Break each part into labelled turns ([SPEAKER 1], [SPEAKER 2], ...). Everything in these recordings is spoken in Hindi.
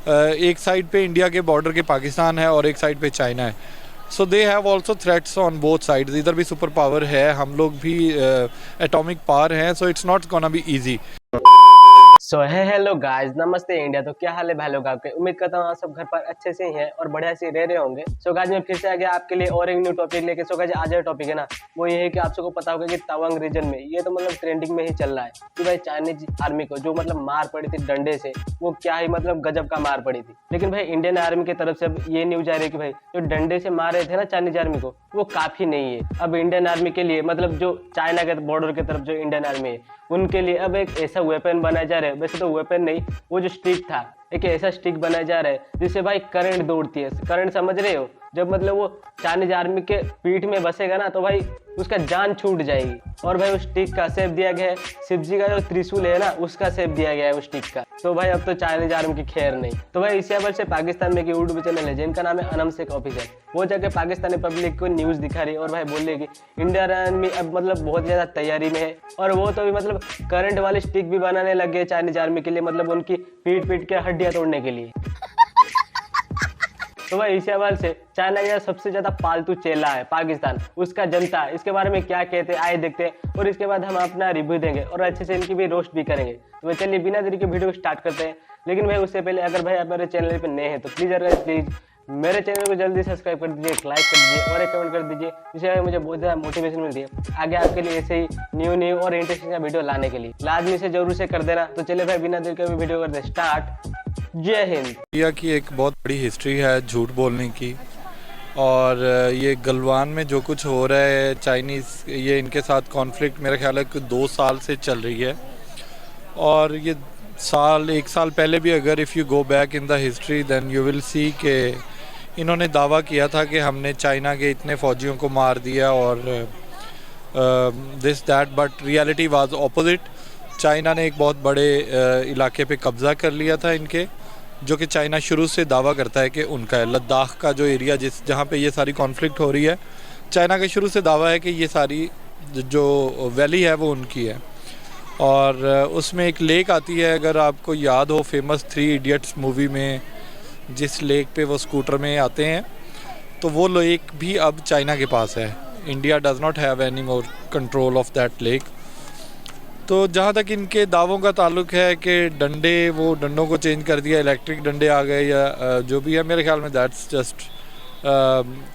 [SPEAKER 1] एक साइड पे इंडिया के बॉर्डर के पाकिस्तान है और एक साइड पे चाइना है। So they have also threats on both sides. इधर भी सुपर पावर है, हम लोग भी एटॉमिक पावर हैं, so it's not gonna be easy.
[SPEAKER 2] So है हेलो गाइस, नमस्ते इंडिया। तो क्या हाल है भाई लोग आपके। उम्मीद करता हूँ आप सब घर पर अच्छे से ही हैं और बढ़िया से रह रहे होंगे। सो गाइस मैं फिर से आ गया आपके लिए और एक न्यू टॉपिक लेके। सो गाइस आज का टॉपिक है ना वो ये है कि आप सबको पता होगा कि तवांग रीजन में ये तो मतलब ट्रेंडिंग में ही चल रहा है कि भाई चाइनीज आर्मी को जो मतलब मार पड़ी थी डंडे से, वो क्या ही मतलब गजब का मार पड़ी थी। लेकिन भाई इंडियन आर्मी की तरफ से अब ये न्यूज आ रही है कि भाई जो डंडे से मार रहे थे ना चाइनीज आर्मी को, वो काफी नहीं है। अब इंडियन आर्मी के लिए मतलब जो चाइना के बॉर्डर की तरफ जो इंडियन आर्मी है उनके लिए अब एक ऐसा वेपन बनाया जा रहा है। वैसे तो वेपन नहीं, वो जो स्टिक था, एक ऐसा स्टिक बनाया जा रहा है जिससे भाई करंट दौड़ती है। करंट समझ रहे हो? जब मतलब वो चाइनीज आर्मी के पीठ में बसेगा ना तो भाई उसका जान छूट जाएगी। और भाई उस स्टिक का शेप दिया गया है, शिव जी का जो त्रिशूल है ना उसका शेप दिया गया है उस स्टिक का। तो भाई अब तो चाइनीज आर्मी की खैर नहीं। तो भाई इसी वजह से पाकिस्तान में एक यूट्यूब चैनल है जिनका नाम है अनम शेख ऑफिशियल, वो जाके पाकिस्तानी पब्लिक को न्यूज दिखा रही है और भाई बोल रही है कि इंडियन आर्मी अब मतलब बहुत ज्यादा तैयारी में है। और वो तो भी मतलब करंट वाले स्टिक भी बनाने लग गए चाइनीज आर्मी के लिए, मतलब उनकी पीट पीट के हड्डियां तोड़ने के लिए। तो भाई इसी हवाले से चाइना का सबसे ज्यादा पालतू चेला है पाकिस्तान, उसका जनता इसके बारे में क्या कहते हैं आए देखते हैं और इसके बाद हम अपना रिव्यू देंगे और अच्छे से इनकी भी रोस्ट भी करेंगे। तो भाई चलिए बिना देरी के वीडियो को स्टार्ट करते हैं। लेकिन भाई उससे पहले अगर भाई आप मेरे चैनल पे नए हैं तो प्लीज मेरे चैनल को जल्दी सब्सक्राइब कर दीजिए, लाइक कर दीजिए और एक कमेंट कर दीजिए, जिससे मुझे बहुत ज़्यादा मोटिवेशन मिलती है आगे आपके लिए ऐसे ही न्यू और इंटरेस्टिंग वीडियो लाने के लिए। लाजमी से जरूर से कर देना। तो चलिए भाई बिना देर के वीडियो करते स्टार्ट। जय हिंद।
[SPEAKER 1] इंडिया की एक बहुत बड़ी हिस्ट्री है झूठ बोलने की, और ये गलवान में जो कुछ हो रहा है चाइनीज़, ये इनके साथ कॉन्फ्लिक्ट मेरा ख्याल है कि 2 साल से चल रही है। और ये एक साल पहले भी अगर if you go back in the history then you will see के इन्होंने दावा किया था कि हमने चाइना के इतने फ़ौजियों को मार दिया और this that, but reality was opposite. China ने एक बहुत बड़े इलाके पे कब्ज़ा कर लिया था इनके, जो कि चाइना शुरू से दावा करता है कि उनका है। लद्दाख का जो एरिया जहाँ पे ये सारी कॉन्फ्लिक्ट हो रही है, चाइना का शुरू से दावा है कि ये सारी जो वैली है वो उनकी है। और उसमें एक लेक आती है, अगर आपको याद हो फेमस 3 इडियट्स मूवी में जिस लेक पे वो स्कूटर में आते हैं, तो वो लेक भी अब चाइना के पास है। India does not have any more control of that lake. तो जहाँ तक इनके दावों का ताल्लुक है कि डंडों को चेंज कर दिया, इलेक्ट्रिक डंडे आ गए या जो भी है, मेरे ख्याल में दैट्स जस्ट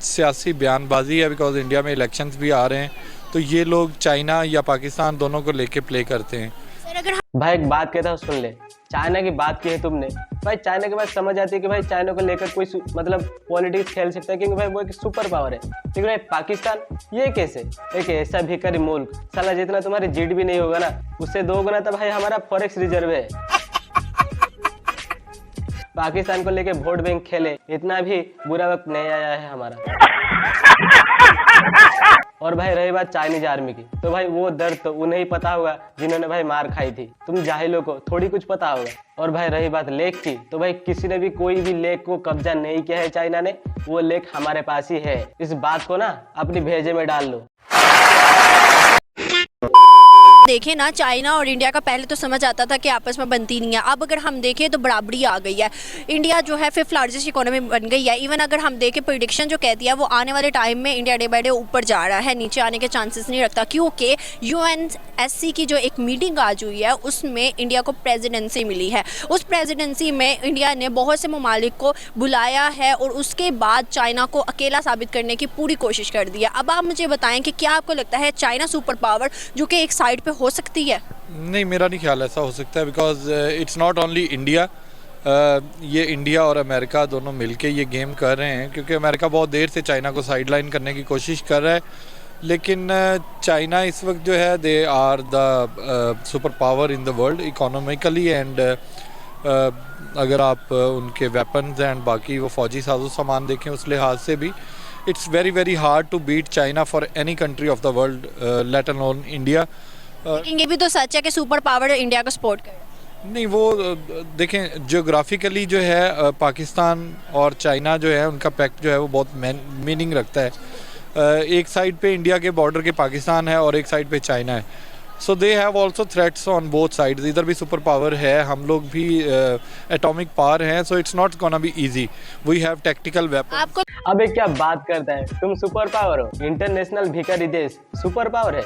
[SPEAKER 1] सियासी बयानबाजी है, बिकॉज इंडिया में इलेक्शंस भी आ रहे हैं तो ये लोग चाइना या पाकिस्तान दोनों को लेके प्ले करते हैं।
[SPEAKER 2] भाई एक बात कहता हूँ सुन ले, चाइना की बात की है तुमने, भाई चाइना के बाद समझ आती है कि भाई चाइना को लेकर कोई मतलब पॉलिटिक्स खेल सकता है क्योंकि भाई वो एक सुपर पावर है। लेकिन भाई पाकिस्तान ये कैसे, एक ऐसा भिखारी मुल्क, साला जितना तुम्हारी जीडीपी नहीं होगा ना उससे 2 गुना तो भाई हमारा फॉरेक्स रिजर्व है। पाकिस्तान को लेके वोट बैंक खेले, इतना भी बुरा वक्त नहीं आया है हमारा। और भाई रही बात चाइनीज आर्मी की, तो भाई वो दर्द तो उन्हें ही पता होगा जिन्होंने भाई मार खाई थी, तुम जाहिलों को थोड़ी कुछ पता होगा। और भाई रही बात लेक की, तो भाई किसी ने भी कोई भी लेक को कब्जा नहीं किया है चाइना ने, वो लेक हमारे पास ही है। इस बात को ना अपनी भेजे में डाल लो।
[SPEAKER 3] देखें ना, चाइना और इंडिया का पहले तो समझ आता था कि आपस में बनती नहीं है। अब अगर हम देखें तो बराबरी आ गई है। इंडिया जो है 5th लार्जेस्ट इकोनॉमी बन गई है। इवन अगर हम देखें प्रेडिक्शन जो कहती है वो आने वाले टाइम में इंडिया डे बाय डे ऊपर जा रहा है, नीचे आने के चांसेस नहीं रखता, क्योंकि UNSC की जो एक मीटिंग आज हुई है उसमें इंडिया को प्रेजिडेंसी मिली है। उस प्रेजिडेंसी में इंडिया ने बहुत से ममालिक को बुलाया है और उसके बाद चाइना को अकेला साबित करने की पूरी कोशिश कर दी है। अब आप मुझे बताएं कि क्या आपको लगता है चाइना सुपर पावर जो कि एक साइड पे हो सकती है?
[SPEAKER 1] नहीं, मेरा नहीं ख्याल ऐसा हो सकता है, because it's not only India. ये इंडिया और अमेरिका दोनों मिलके ये गेम कर रहे हैं, क्योंकि अमेरिका बहुत देर से चाइना को साइडलाइन करने की कोशिश कर रहा है। लेकिन चाइना इस वक्त जो है they are the super power in the world economically and अगर आप उनके वेपन्स एंड बाकी वो फौजी साजो सामान देखें उस लिहाज से भी it's very hard to beat China for any country of the world, let alone India.
[SPEAKER 3] लेकिन ये भी तो सच है कि सुपर पावर इंडिया को सपोर्ट करे।
[SPEAKER 1] नहीं, वो देखें जियोग्राफिकली जो है पाकिस्तान और चाइना जो है उनका पैक्ट जो है वो बहुत मीनिंग रखता है। एक साइड पे इंडिया के बॉर्डर के पाकिस्तान है और एक साइड पे चाइना है। So they have also threats on both sides, इधर भी सुपर पावर है, हम लोग भी एटॉमिक पावर हैं, so it's not gonna be easy, we have tactical weapon.
[SPEAKER 3] आपको
[SPEAKER 2] अबे क्या बात करता है, तुम सुपर पावर हो, इंटरनेशनल भिखारी देश सुपर पावर है।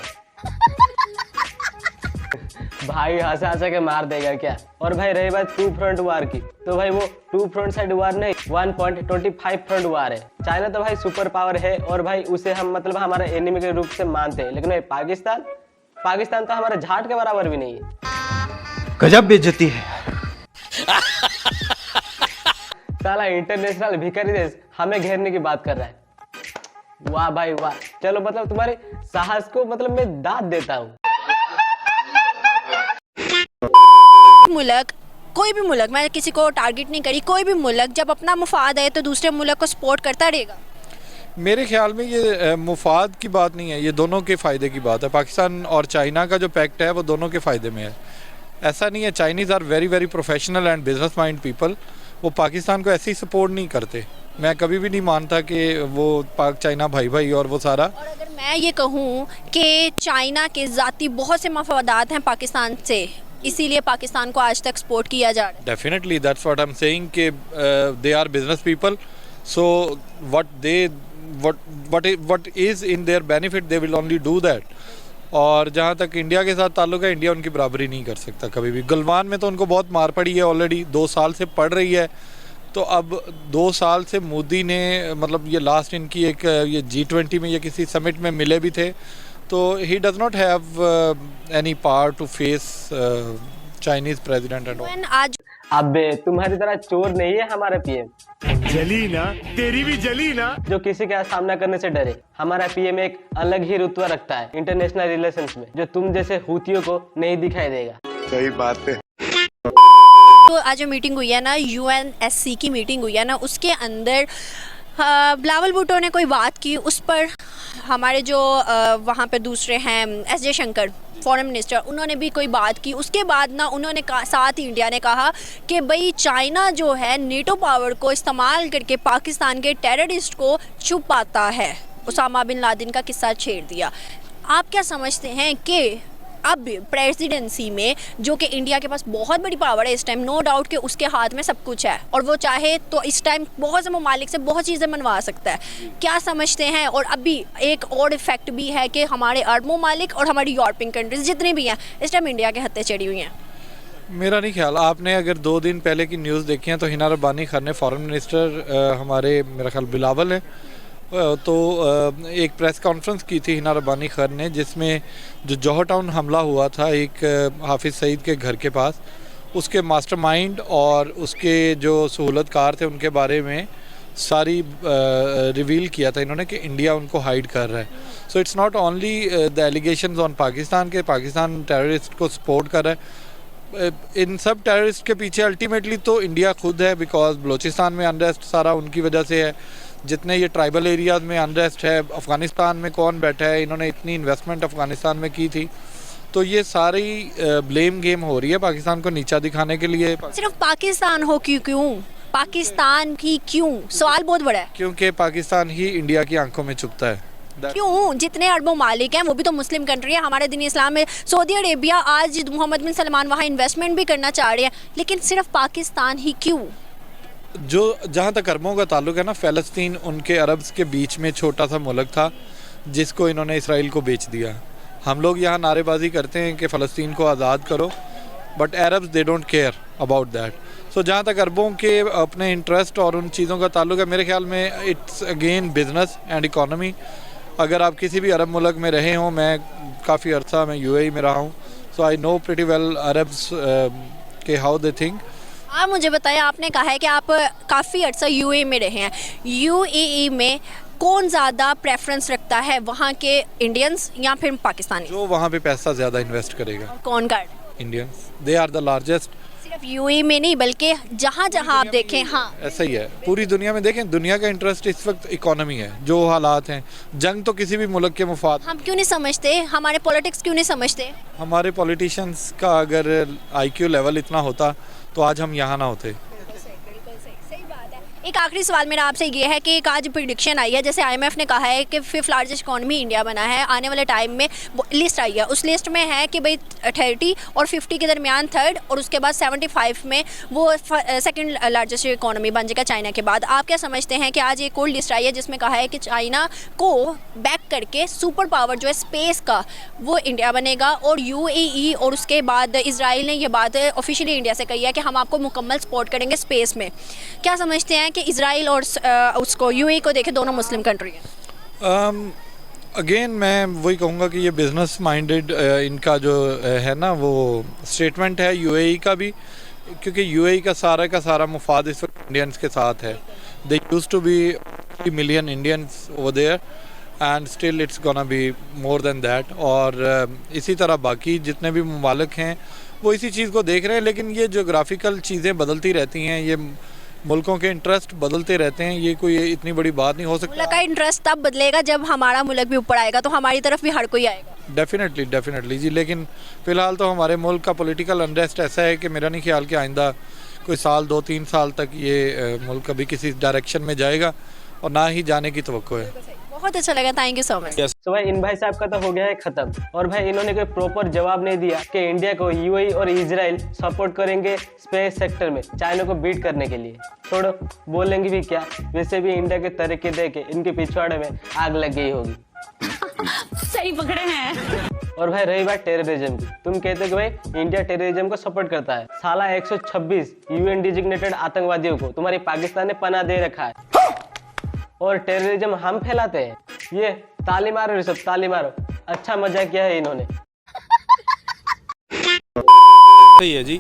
[SPEAKER 2] भाई हंसा हंसा के मार देगा क्या। और भाई रही बात टू फ्रंट वार की, तो भाई वो टू फ्रंट साइड वार नहीं, 1.25 फ्रंट वार है। चाइना तो भाई सुपर पावर है और भाई उसे हम मतलब हमारा एनिमी के रूप से मानते हैं, लेकिन भाई पाकिस्तान तो हमारे झाट के बराबर भी नहीं है।
[SPEAKER 4] गजब बेइज्जती है।
[SPEAKER 2] साला इंटरनेशनल भिखारी देश हमें घेरने की बात कर रहा है। वाह भाई वाह, चलो मतलब तुम्हारे साहस को मतलब मैं दाद देता हूँ।
[SPEAKER 3] मुल्क, कोई भी मुल्क, मैं किसी को टारगेट नहीं करी, कोई भी मुल्क जब अपना मुफाद है तो दूसरे मुल्क को सपोर्ट करता रहेगा।
[SPEAKER 1] मेरे ख्याल में ये मुफाद की बात नहीं है, ये दोनों के फ़ायदे की बात है। पाकिस्तान और चाइना का जो पैक्ट है वो दोनों के फ़ायदे में है। ऐसा नहीं है, Chinese are very very professional and business mind people, वो पाकिस्तान को ऐसे ही सपोर्ट नहीं करते। मैं कभी भी नहीं मानता कि वो पाक चाइना भाई भाई और वो सारा।
[SPEAKER 3] और अगर मैं ये कहूँ कि चाइना के ज़ाती बहुत से मफादात हैं पाकिस्तान से, इसीलिए पाकिस्तान को आज तक सपोर्ट किया जा रहा है।
[SPEAKER 1] Definitely that's what I am saying कि they are business people, so what is in their benefit they will only do that। और जहाँ तक इंडिया के साथ ताल्लुक है, इंडिया उनकी बराबरी नहीं कर सकता कभी भी। गलवान में तो उनको बहुत मार पड़ी है, ऑलरेडी 2 साल से पड़ रही है। तो अब 2 साल से मोदी ने मतलब ये लास्ट इनकी एक ये G20 में या किसी समिट में मिले भी थे, तो he does not have any power to face Chinese president and all.
[SPEAKER 3] आज
[SPEAKER 2] अबे तुम्हारी तरह चोर नहीं है हमारा पीएम,
[SPEAKER 4] जली ना, तेरी भी जली ना,
[SPEAKER 2] जो किसी का सामना करने से डरे। हमारा पीएम एक अलग ही रुतबा रखता है इंटरनेशनल रिलेशंस में, जो तुम जैसे हूतियों को नहीं दिखाई देगा।
[SPEAKER 4] सही बात है।
[SPEAKER 3] तो आज जो मीटिंग हुई है ना, UNSC की मीटिंग हुई है ना, उसके अंदर बिलावल भुट्टो ने कोई बात की, उस पर हमारे जो वहाँ पे दूसरे हैं एस जयशंकर फॉरेन मिनिस्टर, उन्होंने भी कोई बात की। उसके बाद ना उन्होंने साथ ही इंडिया ने कहा कि भाई चाइना जो है नेटो पावर को इस्तेमाल करके पाकिस्तान के टेररिस्ट को छुपाता है। उसामा बिन लादेन का किस्सा छेड़ दिया। आप क्या समझते हैं कि अब प्रेसिडेंसी में जो कि इंडिया के पास बहुत बड़ी पावर है इस टाइम, नो डाउट कि उसके हाथ में सब कुछ है और वो चाहे तो इस टाइम बहुत से ममालिक से बहुत चीज़ें मनवा सकता है, क्या समझते हैं? और अभी एक और इफेक्ट भी है कि हमारे अरब ममालिक और हमारी यूरोपियन कंट्रीज जितनी भी हैं इस टाइम इंडिया के हत्थे चढ़ी हुई हैं।
[SPEAKER 1] मेरा नहीं ख्याल, आपने अगर 2 दिन पहले की न्यूज़ देखी है तो हिना रब्बानी खान ने फॉरेन मिनिस्टर हमारे मेरा ख्याल बिलावल है, तो एक प्रेस कॉन्फ्रेंस की थी हिना रब्बानी खान ने, जिसमें जो जौहर टाउन हमला हुआ था एक हाफिज़ सईद के घर के पास, उसके मास्टरमाइंड और उसके जो सहूलतकार थे उनके बारे में सारी रिवील किया था इन्होंने कि इंडिया उनको हाइड कर रहा है। सो it's not only the allegations on Pakistan के पाकिस्तान टेररिस्ट को सपोर्ट कर रहा है, इन सब टेररिस्ट के पीछे अल्टीमेटली तो इंडिया खुद है, बिकॉज बलूचिस्तान में अनरेस्ट सारा उनकी वजह से है। जितने ये ट्राइबल एरियाज़ में अनरेस्ट है, अफ़गानिस्तान में कौन बैठा है, इन्होंने इतनी इन्वेस्टमेंट अफ़गानिस्तान में की थी, तो ये सारी ब्लेम गेम हो रही है पाकिस्तान को नीचा दिखाने के लिए।
[SPEAKER 3] सिर्फ पाकिस्तान हो क्यों पाकिस्तान ही क्यों? सवाल बहुत बड़ा है।
[SPEAKER 1] क्योंकि पाकिस्तान ही इंडिया की आंखों में चुभता है।
[SPEAKER 3] क्यों? जितने अरबों मालिक हैं वो भी तो मुस्लिम कंट्री है, हमारे दीन इस्लाम में सऊदी अरेबिया, आज मोहम्मद बिन सलमान वहाँ इन्वेस्टमेंट भी करना चाह रहे हैं, लेकिन सिर्फ पाकिस्तान ही क्यों?
[SPEAKER 1] जो जहाँ तक अरबों का ताल्लुक है ना, फ़लस्तीन उनके अरब्स के बीच में छोटा सा मुल्क था जिसको इन्होंने इसराइल को बेच दिया। हम लोग यहाँ नारेबाजी करते हैं कि फ़लस्तीन को आज़ाद करो, but Arabs they don't care about that. So जहाँ तक अरबों के अपने इंटरेस्ट और उन चीज़ों का ताल्लुक है, मेरे ख्याल में it's again business and economy. अगर आप किसी भी अरब मुल्क में रहे हों, मैं काफ़ी अर्सा मैं UAE में रहा हूँ, so I know pretty well Arabs के हाउ दे थिंक।
[SPEAKER 3] आप मुझे बताएं, आपने कहा है कि आप काफ़ी अर्सा UAE में रहे हैं, UAE में कौन ज़्यादा प्रेफरेंस रखता है, वहाँ के इंडियंस या फिर पाकिस्तानी?
[SPEAKER 1] जो वहाँ पे पैसा ज़्यादा इन्वेस्ट करेगा।
[SPEAKER 3] कौन कर?
[SPEAKER 1] Indians, they are the largest.
[SPEAKER 3] सिर्फ UAE में नहीं बल्कि जहाँ जहाँ आप देखें। हाँ,
[SPEAKER 1] ऐसा ही है पूरी दुनिया में। देखें, दुनिया का इंटरेस्ट इस वक्त इकोनॉमी है, जो हालात हैं। जंग तो किसी भी मुल्क के मुफाद।
[SPEAKER 3] हम क्यों नहीं समझते? हमारे पॉलिटिक्स क्यों नहीं समझते?
[SPEAKER 1] हमारे पॉलिटिशियंस का अगर IQ लेवल इतना होता तो आज हम यहाँ ना होते।
[SPEAKER 3] सही बात है। एक आखिरी सवाल मेरा आपसे ये है कि एक आज प्रिडिक्शन आई है, जैसे आईएमएफ ने कहा है कि 5th लार्जेस्ट इकॉनमी इंडिया बना है, आने वाले टाइम में लिस्ट आई है, उस लिस्ट में है कि भाई 30 और 50 के दरमियान थर्ड, और उसके बाद 75 में वो सेकंड लार्जेस्ट इकॉनमी बन जाएगा चाइना के बाद। आप क्या समझते हैं कि आज एक और लिस्ट आई है जिसमें कहा है कि चाइना को बैक करके सुपर पावर जो है स्पेस का वो इंडिया बनेगा, और यूएई और उसके बाद इजराइल ने ये बात ऑफिशियली इंडिया से कही है कि हम आपको मुकम्मल सपोर्ट करेंगे स्पेस में। क्या समझते हैं कि इजराइल और उसको यूएई को देखे दोनों मुस्लिम कंट्री हैं?
[SPEAKER 1] अगेन मैं वही कहूँगा कि ये बिज़नेस माइंडेड इनका जो है ना वो स्टेटमेंट है यूएई का भी, क्योंकि यूएई का सारा मुफाद इस वक्त इंडियंस के साथ है। They use to be million Indians over there and still it's gonna be more than that. और इसी तरह बाकी जितने भी ममालिक हैं वो इसी चीज़ को देख रहे हैं, लेकिन ये जोग्राफिकल चीज़ें बदलती रहती हैं, ये मुल्कों के इंटरेस्ट बदलते रहते हैं, ये कोई इतनी बड़ी बात नहीं हो सकती।
[SPEAKER 3] मुल्क का इंटरेस्ट तब बदलेगा जब हमारा मुल्क भी ऊपर आएगा, तो हमारी तरफ भी हर कोई आएगा।
[SPEAKER 1] डेफिनेटली जी, लेकिन फ़िलहाल तो हमारे मुल्क का पॉलिटिकल अनरेस्ट ऐसा है कि मेरा नहीं ख्याल कि आइंदा कोई साल 2-3 साल तक ये मुल्क कभी किसी डायरेक्शन में जाएगा, और ना ही जाने की तवक्को है।
[SPEAKER 3] बहुत अच्छा लगा, थैंक यू सो मच।
[SPEAKER 2] तो भाई इन भाई साहब का तो हो गया है खत्म, और भाई इन्होंने कोई प्रॉपर जवाब नहीं दिया कि इंडिया को यूएई और इजराइल सपोर्ट करेंगे स्पेस सेक्टर में चाइना को बीट करने के लिए। छोड़ो, बोलेंगे भी क्या, वैसे भी इंडिया के तरीके देखे इनके पिछवाड़े में आग लग गई होगी।
[SPEAKER 5] सही पकड़े हैं।
[SPEAKER 2] और भाई रही बात टेररिज्म की, तुम कहते हो कि भाई इंडिया टेररिज्म को सपोर्ट करता है, साला 126 यूएन डिजिग्नेटेड आतंकवादियों को तुम्हारी पाकिस्तान ने पनाह दे रखा है, और टेररिज्म हम फैलाते हैं। ये ताली मारो ऋषभ, ताली मारो, अच्छा मजा किया है इन्होंने।
[SPEAKER 6] सही है जी,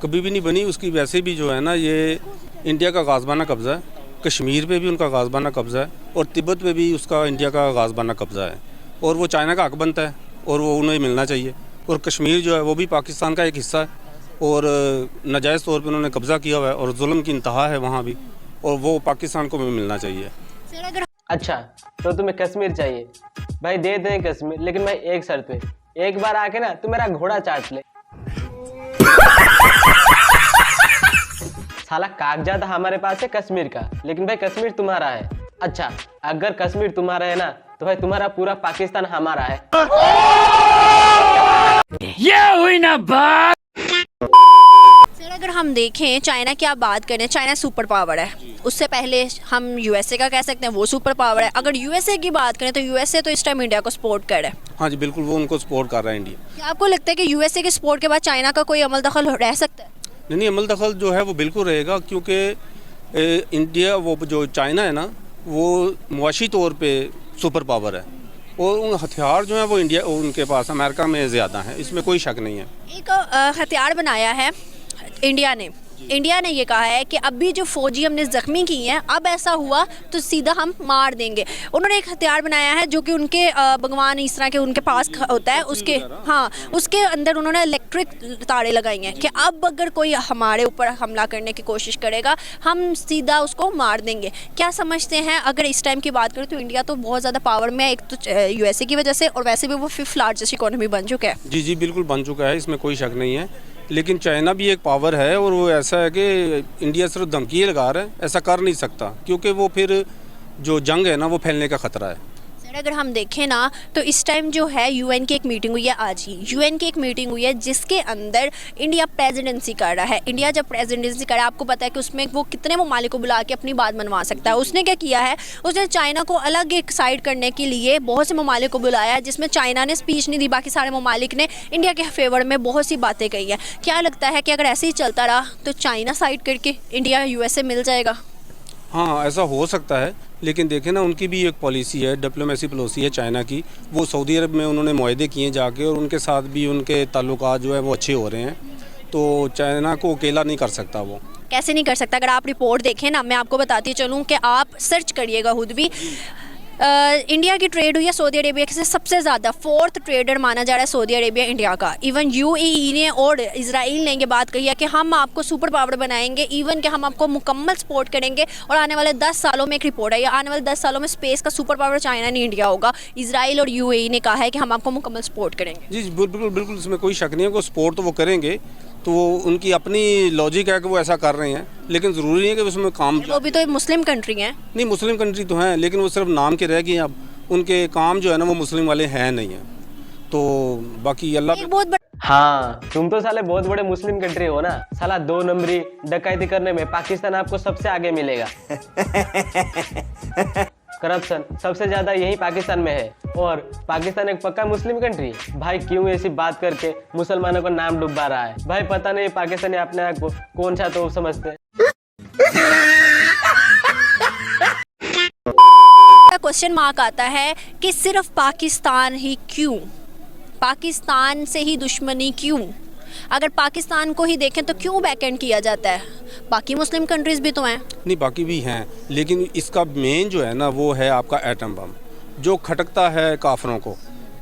[SPEAKER 6] कभी भी नहीं बनी उसकी। वैसे भी जो है ना, ये इंडिया का गाज़बाना कब्ज़ा है, कश्मीर पे भी उनका गाज़बाना कब्ज़ा है, और तिब्बत पे भी उसका इंडिया का गाज़बाना कब्ज़ा है, और वो चाइना का हक बनता है और वो उन्हें मिलना चाहिए। और कश्मीर जो है वो भी पाकिस्तान का एक हिस्सा है, और नाजायज़ तौर पर उन्होंने कब्ज़ा किया हुआ है, और जुल्म की इंतहा है वहाँ भी, और वो पाकिस्तान को भी मिलना चाहिए।
[SPEAKER 2] अच्छा, तो तुम्हें कश्मीर चाहिए, भाई दे दें कश्मीर, लेकिन भाई एक शर्त पे, एक बार आके ना तू मेरा घोड़ा चाट ले। साला कागजात हमारे पास है कश्मीर का, लेकिन भाई कश्मीर तुम्हारा है। अच्छा, अगर कश्मीर तुम्हारा है ना, तो भाई तुम्हारा पूरा पाकिस्तान हमारा है।
[SPEAKER 5] ये हुई ना बात।
[SPEAKER 3] सर अगर हम देखें चाइना की आप बात करें, चाइना सुपर पावर है, उससे पहले हम यूएसए का कह सकते हैं वो सुपर पावर है। अगर यूएसए की बात करें तो यूएसए तो इस टाइम इंडिया को सपोर्ट कर रहा है।
[SPEAKER 6] हाँ जी बिल्कुल, वो उनको सपोर्ट कर रहा है इंडिया।
[SPEAKER 3] क्या आपको लगता है कि यूएसए के सपोर्ट के बाद चाइना का कोई अमल दखल रह सकता है?
[SPEAKER 6] नहीं, अमल दखल जो है वो बिल्कुल रहेगा, क्योंकि इंडिया, वो जो चाइना है ना, वो मुआशी तौर पे सुपर पावर है, और उन हथियार जो हैं वो इंडिया, उनके पास अमेरिका में ज़्यादा हैं, इसमें कोई शक नहीं है।
[SPEAKER 3] एक हथियार बनाया है इंडिया ने ये कहा है कि अभी जो फौजी हमने ज़ख्मी की हैं, अब ऐसा हुआ तो सीधा हम मार देंगे। उन्होंने एक हथियार बनाया है जो कि उनके भगवान इस तरह के उनके पास होता है, उसके हाँ उसके अंदर उन्होंने इलेक्ट्रिक तारे लगाई हैं कि अब अगर कोई हमारे ऊपर हमला करने की कोशिश करेगा हम सीधा उसको मार देंगे। क्या समझते हैं? अगर इस टाइम की बात करें तो इंडिया तो बहुत ज़्यादा पावर में है, एक तो यूएसए की वजह से, और वैसे भी वो 5th लार्जेस्ट इकोनॉमी बन चुका है।
[SPEAKER 6] जी बिल्कुल बन चुका है, इसमें कोई शक नहीं है, लेकिन चाइना भी एक पावर है, और वो ऐसा है कि इंडिया सिर्फ धमकी लगा रहा है, ऐसा कर नहीं सकता, क्योंकि वो फिर जो जंग है ना वो फैलने का ख़तरा है।
[SPEAKER 3] सर अगर हम देखें ना तो इस टाइम जो है यूएन की एक मीटिंग हुई है, आज ही यूएन की एक मीटिंग हुई है जिसके अंदर इंडिया प्रेसिडेंसी कर रहा है। इंडिया जब प्रेसिडेंसी कर रहा है, आपको पता है कि उसमें वो कितने ममालिक को बुला के अपनी बात मनवा सकता है। उसने क्या किया है, उसने चाइना को अलग एक साइड करने के लिए बहुत से ममालिक को बुलाया है, जिसमें चाइना ने स्पीच नहीं दी, बाकी सारे ममालिक ने इंडिया के फेवर में बहुत सी बातें कही है। क्या लगता है कि अगर ऐसे ही चलता रहा तो चाइना साइड करके इंडिया यूएसए मिल जाएगा?
[SPEAKER 6] हाँ ऐसा हो सकता है, लेकिन देखें ना उनकी भी एक पॉलिसी है, डिप्लोमेसी पॉलिसी है चाइना की। वो सऊदी अरब में उन्होंने मुआहदे किए जाके, और उनके साथ भी उनके ताल्लुकात जो है वो अच्छे हो रहे हैं, तो चाइना को अकेला नहीं कर सकता वो।
[SPEAKER 3] कैसे नहीं कर सकता? अगर आप रिपोर्ट देखें ना, मैं आपको बताती चलूँ कि आप सर्च करिएगा खुद भी, इंडिया की ट्रेड हुई है सऊदी अरेबिया से सबसे ज़्यादा, 4th ट्रेडर माना जा रहा है सऊदी अरेबिया इंडिया का। इवन यूएई ने और इजराइल ने ये बात कही है कि हम आपको सुपर पावर बनाएंगे, इवन कि हम आपको मुकम्मल सपोर्ट करेंगे, और आने वाले 10 सालों में एक रिपोर्ट है, आने वाले 10 सालों में स्पेस का सुपर पावर चाइना नहीं इंडिया होगा। इजराइल और यूएई ने कहा है कि हम आपको मुकम्मल सपोर्ट करेंगे।
[SPEAKER 6] जी बिल्कुल, इसमें कोई शक नहीं है, वो सपोर्ट तो वो करेंगे, तो वो उनकी अपनी लॉजिक है कि वो ऐसा कर रहे हैं, लेकिन ज़रूरी नहीं है कि उसमें काम
[SPEAKER 3] वो भी तो एक मुस्लिम कंट्री है।
[SPEAKER 6] नहीं, मुस्लिम कंट्री तो हैं, लेकिन वो सिर्फ नाम के रह गए हैं। अब उनके काम जो है ना वो मुस्लिम वाले हैं नहीं हैं। तो बाकी अल्लाह
[SPEAKER 3] एक बहुत
[SPEAKER 2] हाँ, तुम तो साले बहुत बड़े मुस्लिम कंट्री हो ना साला। 2 नंबरी डकैती करने में पाकिस्तान आपको सबसे आगे मिलेगा। करप्शन सबसे ज्यादा यही पाकिस्तान में है, और पाकिस्तान एक पक्का मुस्लिम कंट्री है। भाई क्यों ऐसी बात करके मुसलमानों को नाम डुबा रहा है? भाई पता नहीं पाकिस्तानी अपने आप को कौन सा तो समझते हैं।
[SPEAKER 3] क्वेश्चन मार्क आता है कि सिर्फ पाकिस्तान ही क्यों, पाकिस्तान से ही दुश्मनी क्यों? अगर पाकिस्तान को ही देखें तो क्यों बैकएंड किया जाता है? बाकी मुस्लिम कंट्रीज भी तो हैं।
[SPEAKER 6] नहीं, बाकी भी हैं, लेकिन इसका मेन जो है ना वो है आपका एटम बम, जो खटकता है काफरों को।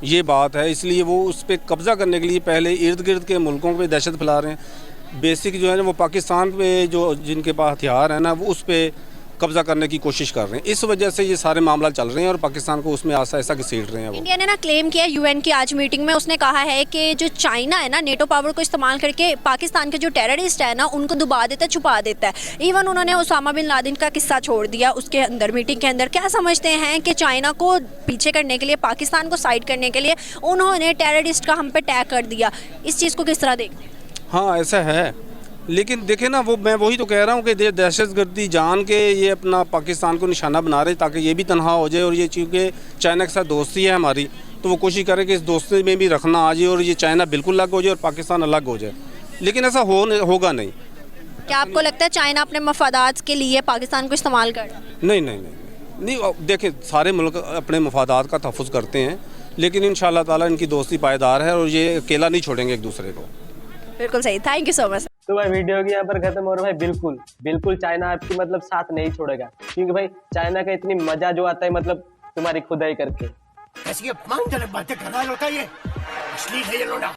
[SPEAKER 6] ये बात है, इसलिए वो उस पर कब्ज़ा करने के लिए पहले इर्द गिर्द के मुल्कों पे दहशत फैला रहे हैं। बेसिक जो है ना वो पाकिस्तान पे जो जिनके पास हथियार है ना वो उस पर कब्जा करने की कोशिश कर रहे हैं। इस वजह से ये सारे मामला चल रहे हैं और पाकिस्तान को उसमें ऐसा ऐसा घसीट रहे हैं। वो
[SPEAKER 3] इंडिया ने ना क्लेम किया यूएन की आज मीटिंग में, उसने कहा है कि जो चाइना है ना नेटो पावर को इस्तेमाल करके पाकिस्तान के जो टेररिस्ट है ना उनको दबा देता है, छुपा देता है। इवन उन्होंने उसामा बिन लादेन का किस्सा छोड़ दिया उसके अंदर मीटिंग के अंदर। क्या समझते हैं कि चाइना को पीछे करने के लिए, पाकिस्तान को साइड करने के लिए उन्होंने टेररिस्ट का हम पे टैग कर दिया? इस चीज़ को किस तरह देखते हैं?
[SPEAKER 6] हाँ, ऐसा है, लेकिन देखे ना वो मैं वही तो कह रहा हूँ कि दहशतगर्दी जान के ये अपना पाकिस्तान को निशाना बना रहे ताकि ये भी तनहा हो जाए। और ये चूँकि चाइना के साथ दोस्ती है हमारी, तो वो कोशिश करें कि इस दोस्ती में भी रखना आ जाए और ये चाइना बिल्कुल अलग हो जाए और पाकिस्तान अलग हो जाए। लेकिन ऐसा होगा नहीं।
[SPEAKER 3] क्या आपको लगता है चाइना अपने मफादात के लिए पाकिस्तान को इस्तेमाल कर?
[SPEAKER 6] नहीं, देखें सारे मुल्क अपने मफादात का तहफ़्फ़ुज़ करते हैं, लेकिन इंशाअल्लाह ताला इनकी दोस्ती पायदार है और ये अकेला नहीं छोड़ेंगे एक दूसरे को।
[SPEAKER 3] बिल्कुल सही, थैंक यू सो मच।
[SPEAKER 2] तो भाई वीडियो की यहाँ पर खत्म। और भाई बिल्कुल चाइना आपकी मतलब साथ नहीं छोड़ेगा, क्योंकि भाई चाइना का इतनी मजा जो आता है मतलब तुम्हारी खुदाई करके।
[SPEAKER 4] ऐसी अपमानजनक बातें कर रहा है लौटा, ये असली है ये लौटा।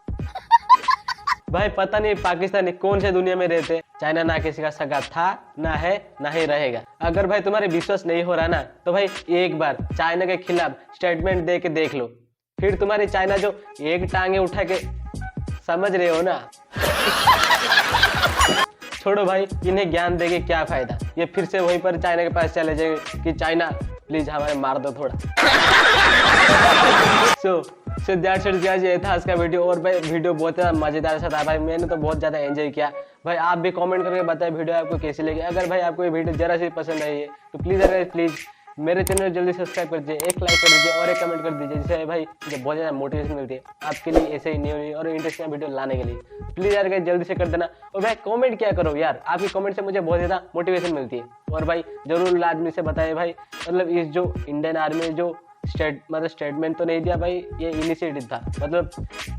[SPEAKER 2] भाई पता नहीं पाकिस्तानी कौन से दुनिया में रहते। चाइना ना किसी का सगा था, ना है, ना ही रहेगा। अगर भाई तुम्हारे विश्वास नहीं हो रहा ना तो भाई एक बार चाइना के खिलाफ स्टेटमेंट दे के देख लो, फिर तुम्हारी चाइना जो एक टांगे उठा के, समझ रहे हो ना। छोड़ो भाई, इन्हें ज्ञान देके क्या फायदा। ये फिर से वहीं पर चाइना के पास चले जाएंगे कि चाइना प्लीज हमारे मार दो थोड़ा। सो दैट्स इट गाइस, ये था आज का वीडियो। और भाई वीडियो बहुत ज़्यादा मज़ेदार सा था भाई, मैंने तो बहुत ज़्यादा एंजॉय किया। भाई आप भी कमेंट करके बताएं वीडियो आपको कैसी लगी। अगर भाई आपको ये वीडियो जरा सी पसंद आई है तो प्लीज़ मेरे चैनल जल्दी सब्सक्राइब कर दीजिए, एक लाइक कर दीजिए और एक कमेंट कर दीजिए, जिससे भाई मुझे बहुत ज़्यादा मोटिवेशन मिलती है आपके लिए ऐसे ही न्यू और इंटरेस्टिंग वीडियो लाने के लिए। प्लीज़ यार गाइस जल्दी से कर देना। और भाई कमेंट क्या करो यार, आपकी कमेंट से मुझे बहुत ज़्यादा मोटिवेशन मिलती है। और भाई जरूर लाजमी से बताएं भाई, मतलब इस जो इंडियन आर्मी में जो स्टेटमेंट तो नहीं दिया भाई, ये इनिशिएटिव था। मतलब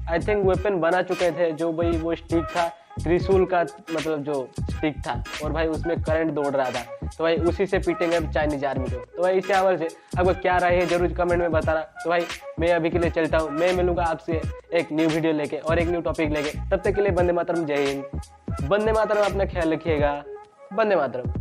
[SPEAKER 2] आई थिंक वेपन बना चुके थे जो भाई वो स्टिक था, त्रिशूल का मतलब जो स्टिक था, और भाई उसमें करंट दौड़ रहा था, तो भाई उसी से पीटेंगे अब चाइनीज आर्मी को। तो भाई इसी हवाले से आपको क्या राय है जरूर कमेंट में बताना। तो भाई मैं अभी के लिए चलता हूँ, मैं मिलूंगा आपसे एक न्यू वीडियो लेके और एक न्यू टॉपिक लेके। तब तक के लिए वंदे मातरम, जय हिंद, वंदे मातरम, अपना ख्याल रखिएगा, वंदे मातरम।